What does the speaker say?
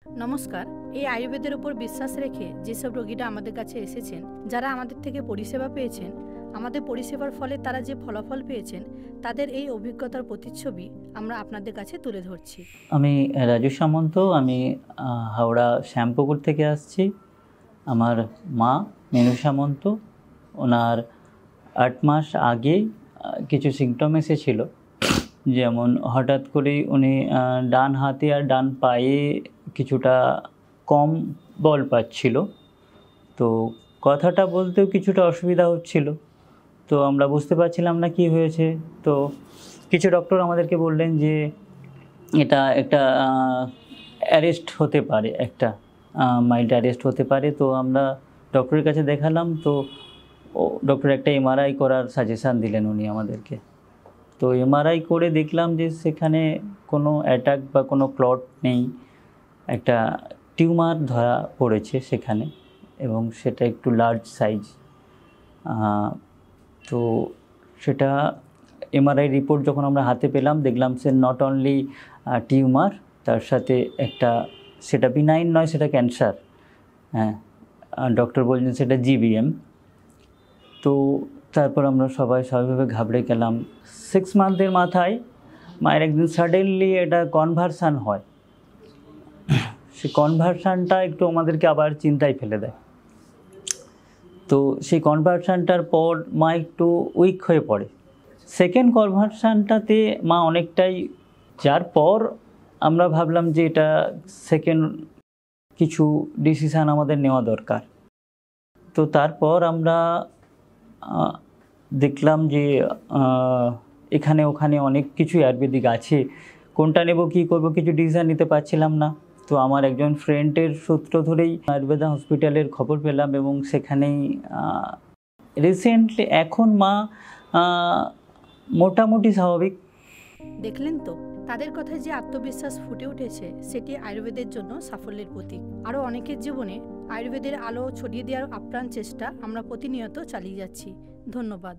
নমস্কার। এই আয়ুর্বেদের উপর বিশ্বাস রেখে যেসব রোগীরা আমাদের কাছে এসেছেন, যারা আমাদের থেকে পরিষেবা পেয়েছেন, আমাদের পরিষেবার ফলে তারা যে ফলাফল পেয়েছেন, তাদের এই অভিজ্ঞতার প্রতিচ্ছবি আমরা আপনাদের কাছে তুলে ধরছি। আমি রাজু সামন্ত। আমি হাওড়া শ্যামপুকুর থেকে আসছি। আমার মা মেনু সামন্ত, ওনার 8 মাস আগে কিছু সিমটম এসেছিল। যেমন হঠাৎ করেই উনি ডান হাতে আর ডান পায়ে কিছুটা কম বল পাচ্ছিল, তো কথাটা বলতেও কিছুটা অসুবিধা হচ্ছিল। তো আমরা বুঝতে পারছিলাম না কি হয়েছে। তো কিছু ডক্টর আমাদেরকে বললেন যে এটা একটা অ্যারেস্ট হতে পারে, একটা মাইল্ড অ্যারেস্ট হতে পারে। তো আমরা ডক্টরের কাছে দেখালাম। তো ডক্টর একটা এমআরআই করার সাজেশান দিলেন উনি আমাদেরকে। তো এমআরআই করে দেখলাম যে সেখানে কোনো অ্যাটাক বা কোনো ক্লট নেই, একটা টিউমার ধরা পড়েছে সেখানে, এবং সেটা একটু লার্জ সাইজ। তো সেটা এমআরআই রিপোর্ট যখন আমরা হাতে পেলাম, দেখলাম সে নট অনলি টিউমার, তার সাথে একটা সেটা বিনাইন নয়, সেটা ক্যান্সার। হ্যাঁ, ডক্টর বলছেন সেটা জিবিএম। তো তারপর আমরা সবাইভাবে ঘাবড়ে গেলাম। 6 মান্থের মাথায় মায়ের একদিন সাডেনলি এটা কনভার্সান হয়। সেই কনভার্সানটা একটু আমাদেরকে আবার চিন্তায় ফেলে দেয়। তো সেই কনভার্সানটার পর মা একটু উইক হয়ে পড়ে। সেকেন্ড কনভার্সানটাতে মা অনেকটাই, যার পর আমরা ভাবলাম যে এটা সেকেন্ড কিছু ডিসিশান আমাদের নেওয়া দরকার। তো তারপর আমরা দেখলাম যে এখানে ওখানে অনেক কিছু আয়ুর্বেদিক আছে, কোনটা নেব কী করব কিছু ডিসিশান নিতে পারছিলাম না। তো আমার একজন ফ্রেন্ডের সূত্র ধরেই আয়ুর্বেদা হসপিটালের খবর পেলাম, এবং সেখানেই রিসেন্টলি এখন মা মোটামুটি স্বাভাবিক। দেখলেন তো, তাদের কথায় যে আত্মবিশ্বাস ফুটে উঠেছে, সেটি আয়ুর্বেদের জন্য সাফল্যের প্রতীক। আরও অনেকের জীবনে আয়ুর্বেদের আলো ছড়িয়ে দেওয়ার আপ্রাণ চেষ্টা আমরা প্রতিনিয়ত চালিয়ে যাচ্ছি। ধন্যবাদ।